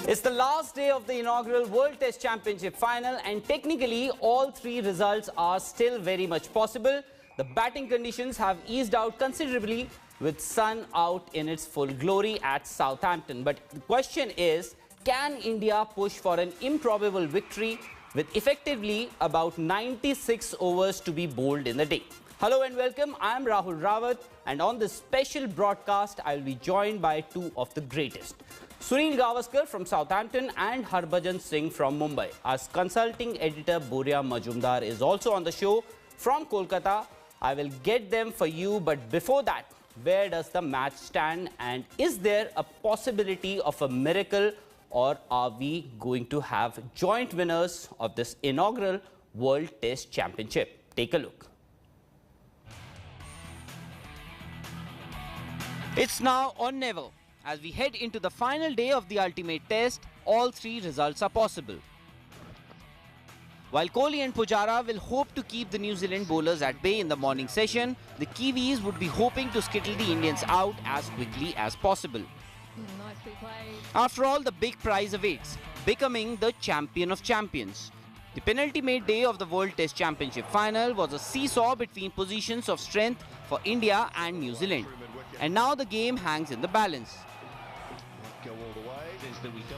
It's the last day of the inaugural World Test Championship final, and technically all three results are still very much possible. The batting conditions have eased out considerably with sun out in its full glory at Southampton. But the question is, can India push for an improbable victory with effectively about 96 overs to be bowled in the day? Hello and welcome. I am Rahul Rawat, and on this special broadcast, I will be joined by two of the greatest. Sunil Gavaskar from Southampton and Harbhajan Singh from Mumbai. Our consulting editor Boria Majumdar is also on the show from Kolkata. I will get them for you, but before that, where does the match stand, and is there a possibility of a miracle, or are we going to have joint winners of this inaugural World Test Championship? Take a look. It's now or never. As we head into the final day of the ultimate test, all three results are possible. While Kohli and Pujara will hope to keep the New Zealand bowlers at bay in the morning session, the Kiwis would be hoping to skittle the Indians out as quickly as possible. Nicely played. After all, the big prize awaits, becoming the champion of champions. The penultimate day of the World Test Championship final was a seesaw between positions of strength for India and New Zealand. And now the game hangs in the balance.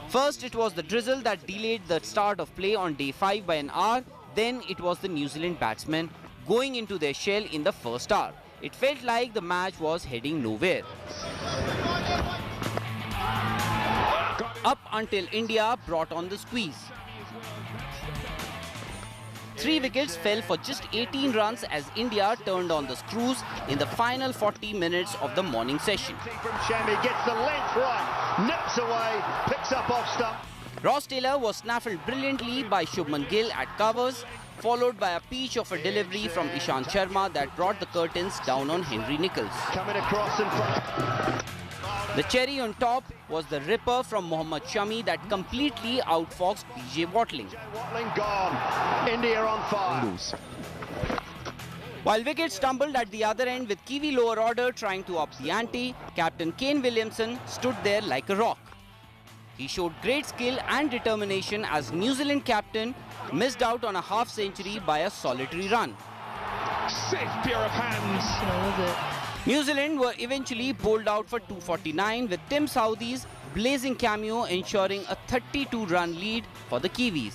First, it was the drizzle that delayed the start of play on day 5 by an hour. Then it was the New Zealand batsmen going into their shell in the first hour. It felt like the match was heading nowhere. Up until India brought on the squeeze. 3 wickets fell for just 18 runs as India turned on the screws in the final 40 minutes of the morning session. From Shami gets the length right, nips away, picks up off stump. Ross Taylor was snaffled brilliantly by Shubman Gill at covers, followed by a peach of a delivery from Ishant Sharma that brought the curtains down on Henry Nicholls. Coming across in front. The cherry on top was the ripper from Mohammad Shami that completely outfoxed PJ Watling. Watling gone. India on fire. While wickets stumbled at the other end with Kiwi lower order trying to up the ante, Captain Kane Williamson stood there like a rock. He showed great skill and determination as New Zealand captain missed out on a half-century by a solitary run. Safe pair of hands. New Zealand were eventually bowled out for 249 with Tim Southee's blazing cameo ensuring a 32-run lead for the Kiwis.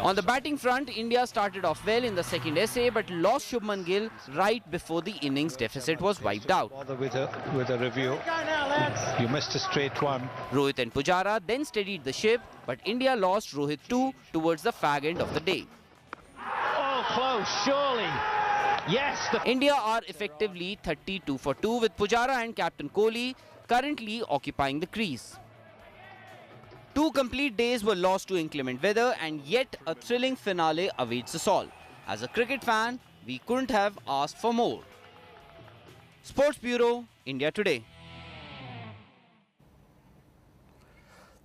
On the batting front, India started off well in the second essay but lost Shubman Gill right before the innings deficit was wiped out. With a review, you missed a straight one. Rohit and Pujara then steadied the ship, but India lost Rohit too towards the fag end of the day. Oh, close, surely. Yes. India are effectively 32 for 2 with Pujara and Captain Kohli currently occupying the crease. 2 complete days were lost to inclement weather, and yet a thrilling finale awaits us all. As a cricket fan, we couldn't have asked for more. Sports Bureau, India Today.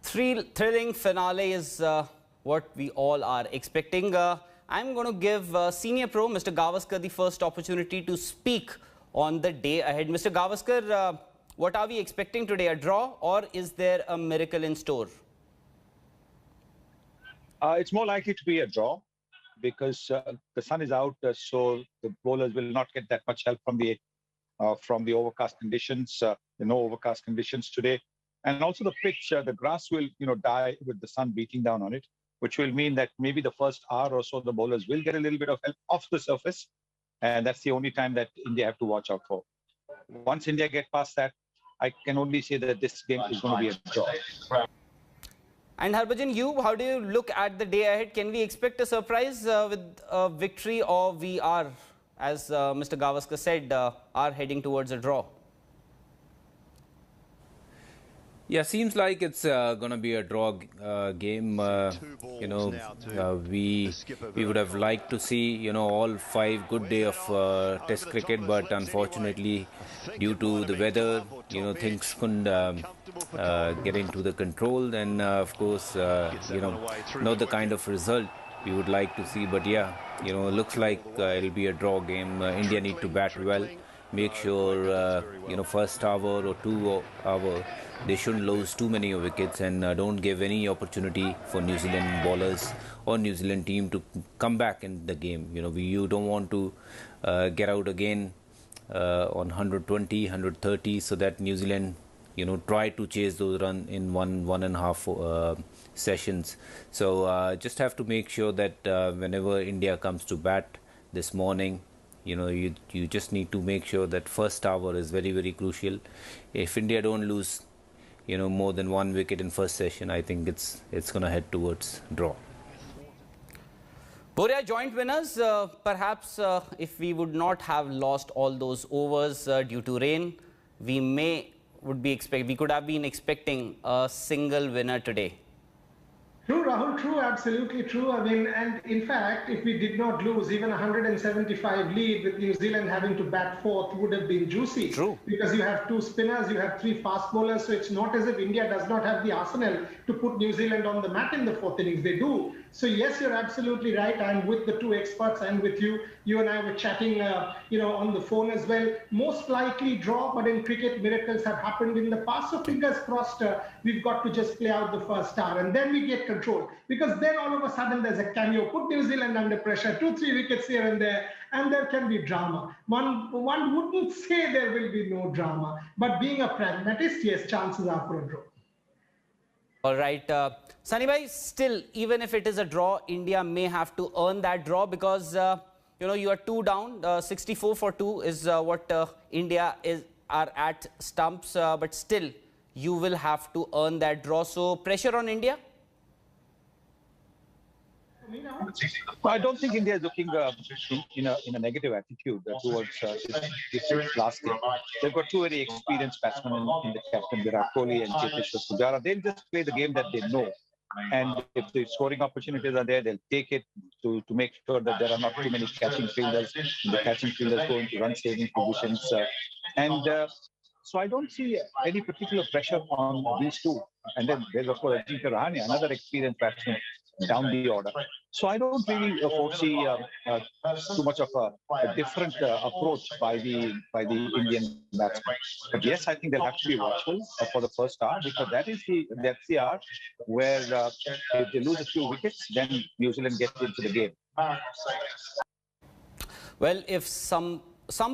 Thrilling finale is what we all are expecting. I'm going to give Senior Pro, Mr. Gavaskar, the first opportunity to speak on the day ahead. Mr. Gavaskar, what are we expecting today? A draw, or is there a miracle in store? It's more likely to be a draw because the sun is out, so the bowlers will not get that much help from the overcast conditions. There are no overcast conditions today, and also the pitch, the grass will die with the sun beating down on it, which will mean that maybe the first hour or so the bowlers will get a little bit of help off the surface, and that's the only time that India have to watch out for. Once India get past that, I can only say that this game is going to be a draw. And Harbhajan, how do you look at the day ahead? Can we expect a surprise with a victory, or we are, as Mr. Gavaskar said, are heading towards a draw? Yeah, seems like it's going to be a draw game. We would have liked to see, all 5 good day of Test cricket, but unfortunately, due to the weather, things couldn't get into the control. And of course, not the kind of result we would like to see. But yeah, looks like it'll be a draw game. India need to bat well. make sure first hour or 2 hour they shouldn't lose too many wickets and don't give any opportunity for New Zealand bowlers or New Zealand team to come back in the game. You don't want to get out again on 120, 130, so that New Zealand try to chase those runs in one and a half sessions. So just have to make sure that whenever India comes to bat this morning, you just need to make sure that first hour is very, very crucial. If India don't lose more than one wicket in first session, I think it's going to head towards draw. Boria, joint winners, perhaps if we would not have lost all those overs due to rain, we could have been expecting a single winner today. True, Rahul, true, absolutely true. I mean, and in fact, if we did not lose, even 175 lead with New Zealand having to bat fourth would have been juicy. True. Because you have two spinners, you have three fast bowlers, so it's not as if India does not have the arsenal to put New Zealand on the mat in the fourth innings. They do. So yes, you're absolutely right. I'm with the two experts and with you. You and I were chatting, on the phone as well. Most likely draw, but in cricket, miracles have happened in the past. So fingers crossed, we've got to just play out the first hour and then we get control. Because then all of a sudden there's a cameo. Put New Zealand under pressure, 2-3 wickets here and there can be drama. One wouldn't say there will be no drama, but being a pragmatist, yes, chances are for a draw. All right, Sunny bhai, still, even if it is a draw, India may have to earn that draw because, you are 2 down, 64 for 2 is what India are at stumps, but still, you will have to earn that draw. So, pressure on India? I don't think India is looking in a negative attitude towards this last game. They've got two very experienced batsmen in the captain, Virat Kohli and Cheteshwar Pujara. They'll just play the game that they know. And if the scoring opportunities are there, they'll take it to make sure that there are not too many catching fielders. The catching fielders go into run-saving positions. So I don't see any particular pressure on these two. And then there's, of course, Ajinkya Rahane, another experienced batsman down the order. So I don't really foresee too much of a different approach by the Indian batsmen. But yes, I think they'll have to be watchful for the first hour because that's the hour where if they lose a few wickets, then New Zealand gets into the game. Well, if some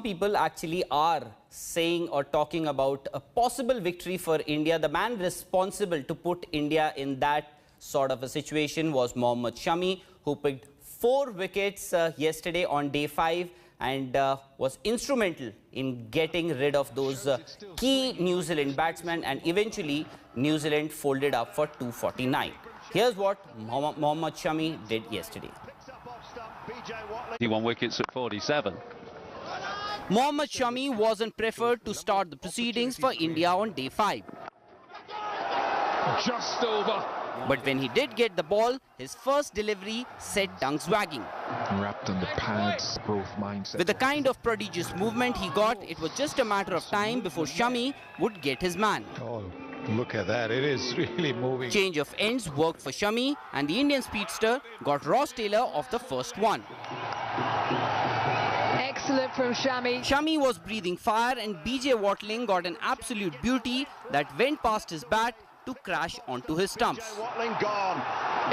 people actually are saying or talking about a possible victory for India, the man responsible to put India in that sort of a situation was Mohammad Shami, who picked 4 wickets yesterday on day 5 and was instrumental in getting rid of those key New Zealand batsmen, and eventually New Zealand folded up for 249. Here's what Mohammad Shami did yesterday. He won wickets at 47. Mohammad Shami wasn't preferred to start the proceedings for India on day 5. Just over. But when he did get the ball, his first delivery set tongues wagging. Wrapped on the pads, both mindset. With the kind of prodigious movement he got, it was just a matter of time before Shami would get his man. Oh, look at that. It is really moving. Change of ends worked for Shami, and the Indian speedster got Ross Taylor off the first one. Excellent from Shami. Shami was breathing fire, and BJ Watling got an absolute beauty that went past his bat to crash onto his stumps. Watling gone.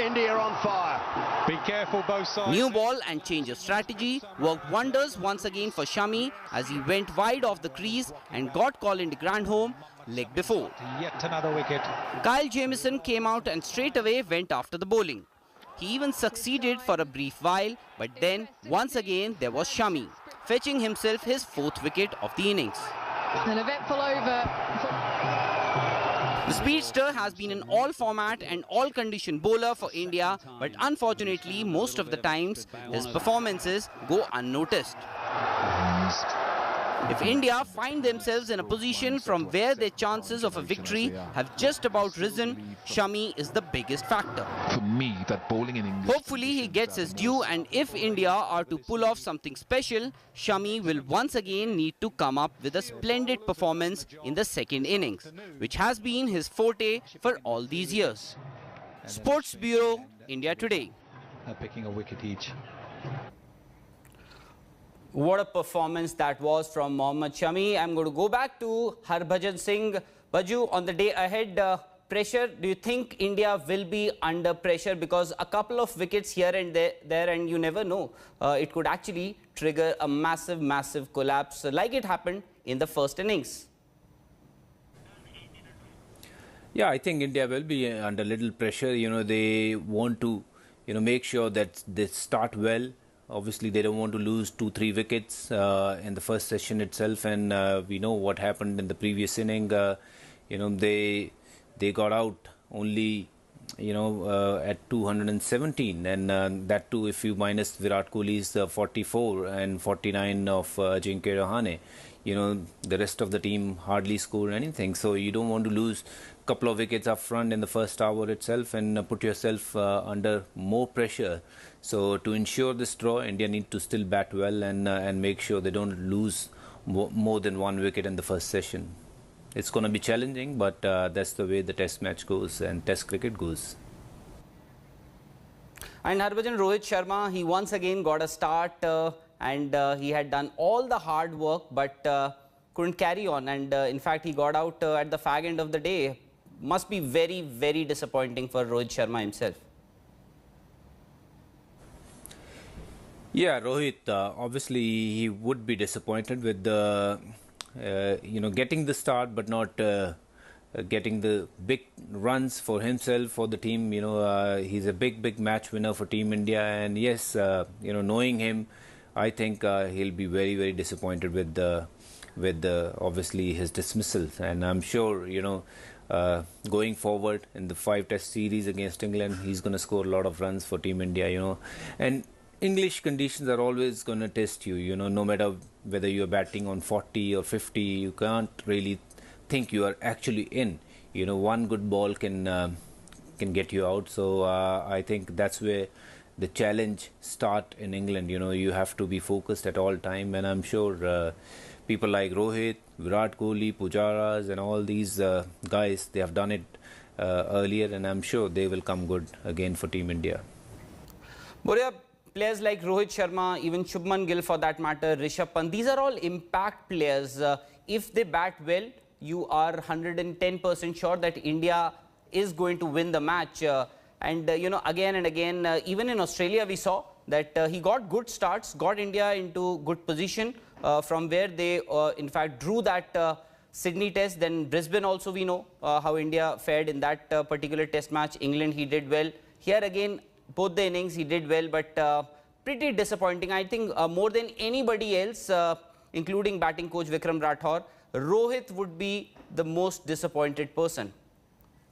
India on fire. Be careful both sides. New ball and change of strategy worked wonders once again for Shami as he went wide off the crease and got Colin de Grandhomme leg before. Yet another wicket. Kyle Jamieson came out and straight away went after the bowling. He even succeeded for a brief while, but then once again there was Shami, fetching himself his 4th wicket of the innings. An eventful over. The speedster has been an all-format and all-condition bowler for India, but unfortunately, most of the times, his performances go unnoticed. If India find themselves in a position from where their chances of a victory have just about risen, Shami is the biggest factor. For me, that bowling in English. Hopefully he gets his due, and if India are to pull off something special, Shami will once again need to come up with a splendid performance in the second innings, which has been his forte for all these years. Sports Bureau, India Today. Picking a wicket each. What a performance that was from Mohammad Shami. I'm going to go back to Harbhajan Singh. Baju, on the day ahead, pressure, do you think India will be under pressure? Because a couple of wickets here and there and you never know. It could actually trigger a massive, massive collapse like it happened in the first innings. Yeah, I think India will be under little pressure. They want to, make sure that they start well. Obviously, they don't want to lose 2-3 wickets in the first session itself. And we know what happened in the previous inning. They got out only, at 217. And that too, if you minus Virat Kohli's 44 and 49 of Ajinkya Rahane. The rest of the team hardly scored anything. So you don't want to lose a couple of wickets up front in the first hour itself and put yourself under more pressure. So to ensure this draw, India need to still bat well and make sure they don't lose more than 1 wicket in the first session. It's going to be challenging, but that's the way the test match goes and test cricket goes. And Harbhajan, Rohit Sharma, he once again got a start and he had done all the hard work but couldn't carry on. And in fact, he got out at the fag end of the day. Must be very, very disappointing for Rohit Sharma himself. Yeah, Rohit, obviously he would be disappointed with the, getting the start but not getting the big runs for himself, for the team. He's a big match winner for Team India. And yes, knowing him, I think he'll be very, very disappointed with obviously his dismissal. And I'm sure, going forward in the 5 test series against England, he's going to score a lot of runs for Team India, And English conditions are always going to test you, no matter whether you're batting on 40 or 50, you can't really think you are actually in. One good ball can get you out. So I think that's where the challenge start in England. You have to be focused at all time, and I'm sure people like Rohit, Virat Kohli, Pujaras and all these guys, they have done it earlier, and I'm sure they will come good again for Team India. Boria, players like Rohit Sharma, even Shubman Gill for that matter, Rishabh Pant, these are all impact players. If they bat well, you are 110% sure that India is going to win the match. And again and again, even in Australia, we saw that he got good starts, got India into good position from where they, in fact, drew that Sydney test. Then Brisbane also, we know how India fared in that particular test match. England, he did well. Here again, both the innings, he did well, but pretty disappointing. I think more than anybody else, including batting coach Vikram Rathore, Rohit would be the most disappointed person.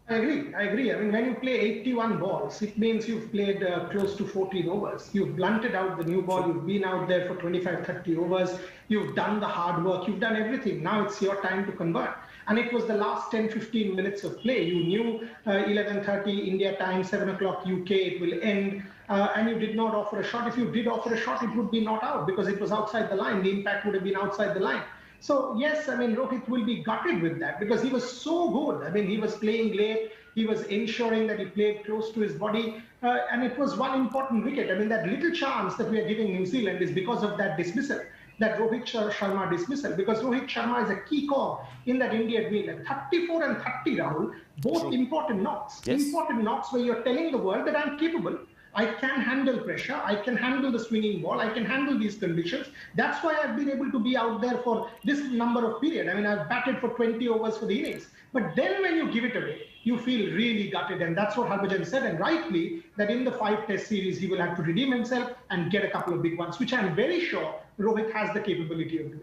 I agree. I mean, when you play 81 balls, it means you've played close to 14 overs. You've blunted out the new ball. You've been out there for 25, 30 overs. You've done the hard work. You've done everything. Now it's your time to convert. And it was the last 10, 15 minutes of play. You knew 11:30 India time, 7 o'clock UK, it will end. And you did not offer a shot. If you did offer a shot, it would be not out because it was outside the line. The impact would have been outside the line. So, yes, I mean, Rohit will be gutted with that because he was so good. I mean, he was playing late. He was ensuring that he played close to his body. And it was one important wicket. I mean, that little chance that we are giving New Zealand is because of that dismissal, that Rohit Sharma dismissal, because Rohit Sharma is a key cog in that India win. 34 and 30, Rahul, both important knocks. Yes. Important knocks where you're telling the world that I'm capable. I can handle pressure. I can handle the swinging ball. I can handle these conditions. That's why I've been able to be out there for this number of period. I mean, I've batted for 20 overs for the innings. But then when you give it away, you feel really gutted. And that's what Harbhajan said, and rightly, that in the 5 test series, he will have to redeem himself and get a couple of big ones, which I'm very sure Rohit has the capability of doing.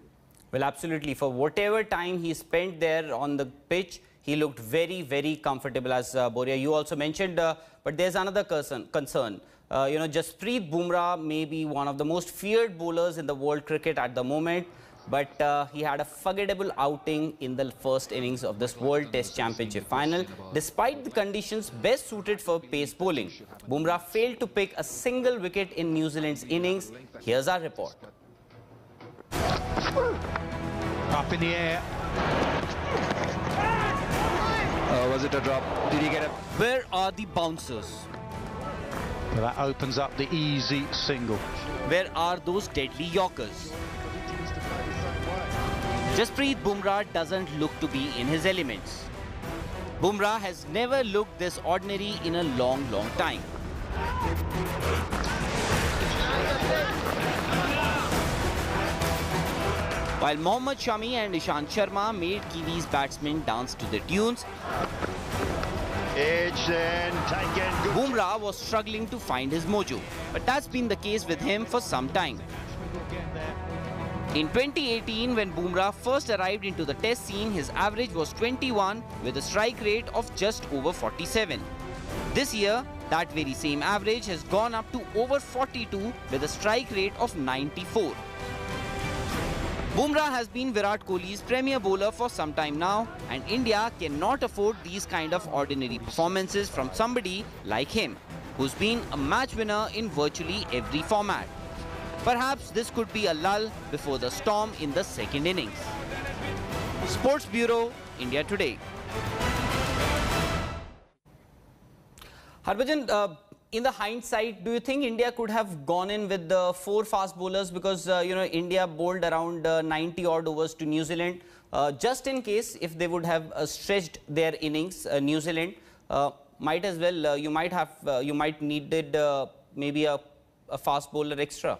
Well, absolutely. For whatever time he spent there on the pitch, he looked very, very comfortable, as Boria, you also mentioned. But there's another concern. Jasprit Bumrah may be one of the most feared bowlers in the world cricket at the moment. But he had a forgettable outing in the first innings of this World Test Championship final. Despite the conditions best suited for pace bowling, Bumrah failed to pick a single wicket in New Zealand's innings. Here's our report. Up in the air. Was it a drop? Did he get it? Where are the bouncers? Well, that opens up the easy single. Where are those deadly Yorkers? Jasprit Bumrah doesn't look to be in his elements. Bumrah has never looked this ordinary in a long time. While Mohammad Shami and Ishant Sharma made Kiwis batsmen dance to the tunes, Edge then taken. Bumrah was struggling to find his mojo, but that's been the case with him for some time. In 2018, when Bumrah first arrived into the test scene, his average was 21 with a strike rate of just over 47. This year, that very same average has gone up to over 42 with a strike rate of 94. Bumrah has been Virat Kohli's premier bowler for some time now, and India cannot afford these kind of ordinary performances from somebody like him, who's been a match winner in virtually every format. Perhaps this could be a lull before the storm in the second innings. Sports Bureau, India Today. Harbhajan, in the hindsight, do you think India could have gone in with the 4 fast bowlers because, India bowled around 90 odd overs to New Zealand. Just in case if they would have stretched their innings, New Zealand might as well, you might needed maybe a fast bowler extra.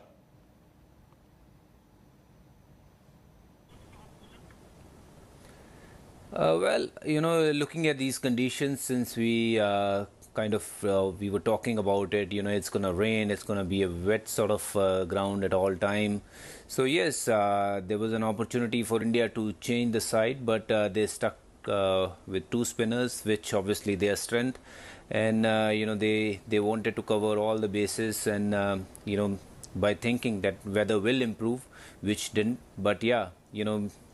Well, looking at these conditions, since we we were talking about it, it's going to rain, it's going to be a wet sort of ground at all time. So yes, there was an opportunity for India to change the side, but they stuck with 2 spinners, which obviously their strength. And, they wanted to cover all the bases and, by thinking that weather will improve, which didn't. But yeah,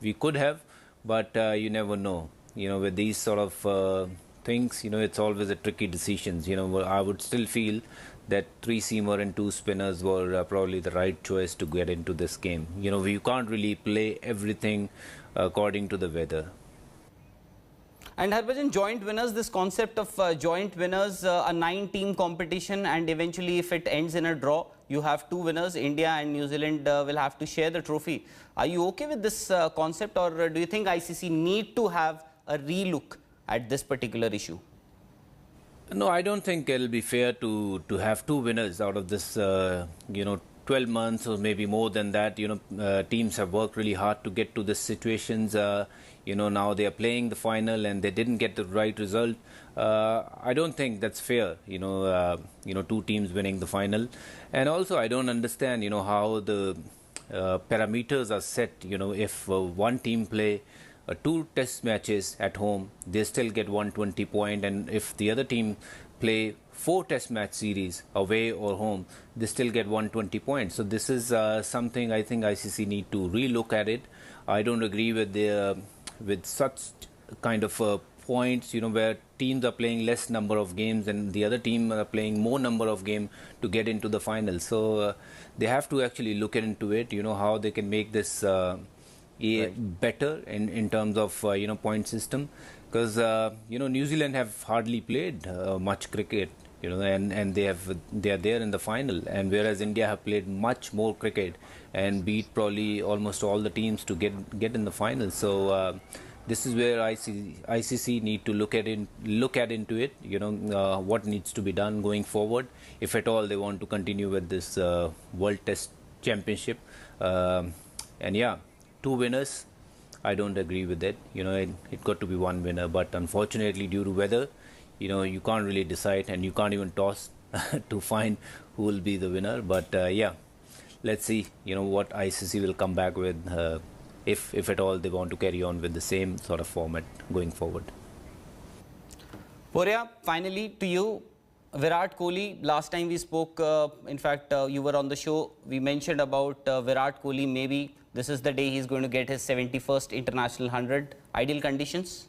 we could have, but you never know. With these sort of things, it's always a tricky decisions. I would still feel that 3 seamer and 2 spinners were probably the right choice to get into this game. You can't really play everything according to the weather. And Harbhajan, joint winners, this concept of joint winners, a 9-team competition, and eventually if it ends in a draw, you have 2 winners, India and New Zealand will have to share the trophy. Are you okay with this concept, or do you think ICC need to have a relook at this particular issue? No, I don't think it'll be fair to have 2 winners out of this, 12 months or maybe more than that. Teams have worked really hard to get to this situations. Now they are playing the final and they didn't get the right result. I don't think that's fair, 2 teams winning the final. And also I don't understand, how the parameters are set. If one team play 2 test matches at home, they still get 120 points, and if the other team play 4 test match series away or home, they still get 120 points. So this is something I think ICC need to relook at it. I don't agree with such kind of points, where teams are playing less number of games and the other team are playing more number of games to get into the final. So they have to actually look into it, how they can make this better in terms of point system, because New Zealand have hardly played much cricket, and they are there in the final, and whereas India have played much more cricket and beat probably almost all the teams to get in the final. So this is where ICC need to look into it, what needs to be done going forward, if at all they want to continue with this World Test Championship. And yeah, 2 winners, I don't agree with it. It got to be 1 winner, but unfortunately due to weather, you can't really decide, and you can't even toss to find who will be the winner. But yeah, let's see, what ICC will come back with, if at all they want to carry on with the same sort of format going forward. Porya, finally to you, Virat Kohli. Last time we spoke, in fact, you were on the show, we mentioned about Virat Kohli. Maybe this is the day he's going to get his 71st international 100. Ideal conditions?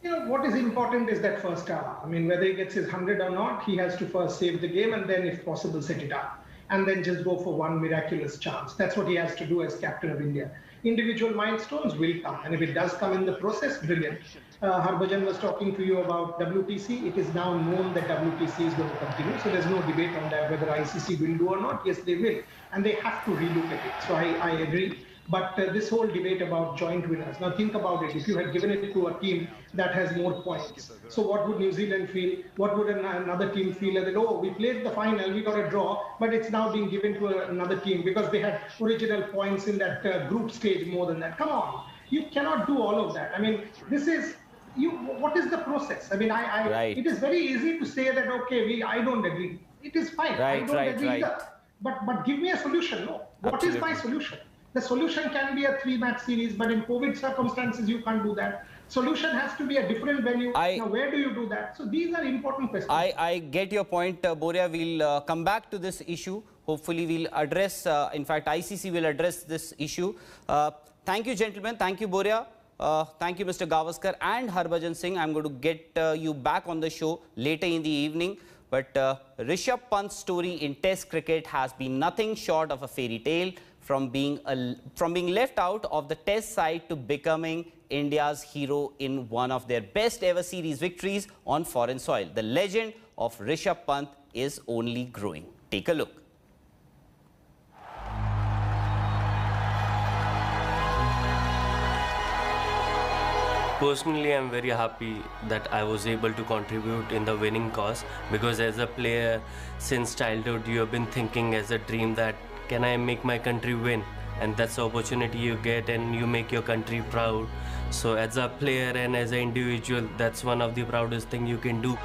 What is important is that first hour. I mean, whether he gets his 100 or not, he has to first save the game and then, if possible, set it up. And then just go for one miraculous chance. That's what he has to do as captain of India. Individual milestones will come. And if it does come in the process, brilliant. Harbhajan was talking to you about WTC. It is now known that WTC is going to continue. So there's no debate on that, whether ICC will do or not. Yes, they will. And they have to relook at it. So I agree. But this whole debate about joint winners, now think about it. If you had given it to a team that has more points, so what would New Zealand feel? What would another team feel? And then, oh, we played the final, we got a draw, but it's now being given to another team because they had original points in that group stage more than that. Come on, you cannot do all of that. I mean, this is, what is the process? I mean, right. It is very easy to say that, okay, I don't agree. It is fine. I don't agree either. But give me a solution. No. What is my solution? The solution can be a 3-match series, but in COVID circumstances, you can't do that. Solution has to be a different venue. Now, where do you do that? So these are important questions. I get your point, Boria. We'll come back to this issue. Hopefully, we'll address, in fact, ICC will address this issue. Thank you, gentlemen. Thank you, Boria. Thank you, Mr. Gavaskar and Harbhajan Singh. I'm going to get you back on the show later in the evening. But Rishabh Pant's story in Test cricket has been nothing short of a fairy tale. From being left out of the Test side to becoming India's hero in one of their best ever series victories on foreign soil. The legend of Rishabh Pant is only growing. Take a look. Personally, I'm very happy that I was able to contribute in the winning cause, because as a player since childhood you have been thinking as a dream that can I make my country win, and that's the opportunity you get and you make your country proud. So as a player and as an individual, that's one of the proudest thing you can do.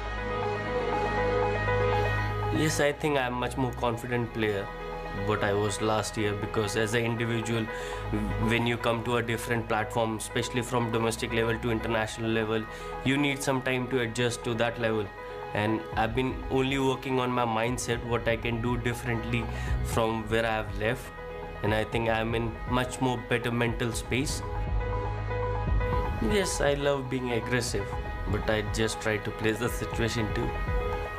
Yes, I think I'm much more confident player what I was last year, because as an individual, when you come to a different platform, especially from domestic level to international level, you need some time to adjust to that level. And I've been only working on my mindset, what I can do differently from where I have left. And I think I'm in much more better mental space. Yes, I love being aggressive, but I just try to play the situation too.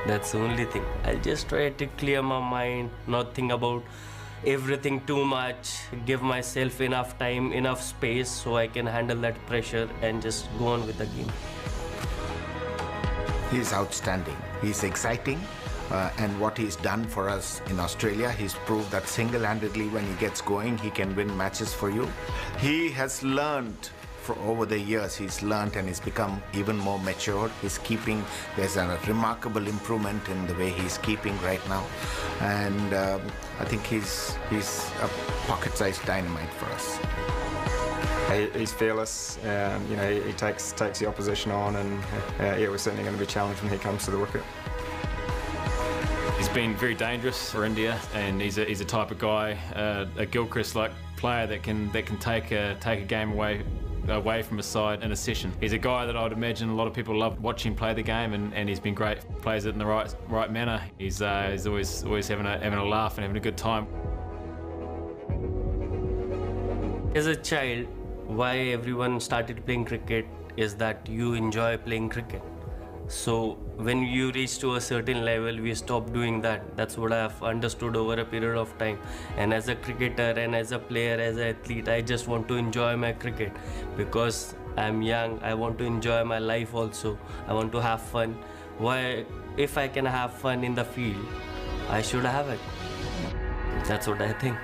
That's the only thing. I'll just try to clear my mind, not think about everything too much, give myself enough time, enough space so I can handle that pressure and just go on with the game. He's outstanding. He's exciting. And what he's done for us in Australia, he's proved that single-handedly when he gets going, he can win matches for you. He has learned over the years, he's learned and he's become even more mature. His keeping, there's a remarkable improvement in the way he's keeping right now. And I think he's a pocket-sized dynamite for us. He's fearless, you know, he takes the opposition on, and yeah, we're certainly going to be challenged when he comes to the wicket. He's been very dangerous for India, and he's a type of guy, a Gilchrist-like player that can take a game away from his side in a session. He's a guy that I would imagine a lot of people love watching play the game, and he's been great. Plays it in the right manner. He's always having a laugh and having a good time. As a child, why everyone started playing cricket is that you enjoy playing cricket. So when you reach to a certain level, we stop doing that. That's what I have understood over a period of time. And as a cricketer and as a player, as an athlete, I just want to enjoy my cricket because I'm young. I want to enjoy my life also. I want to have fun. Why, if I can have fun in the field, I should have it. That's what I think.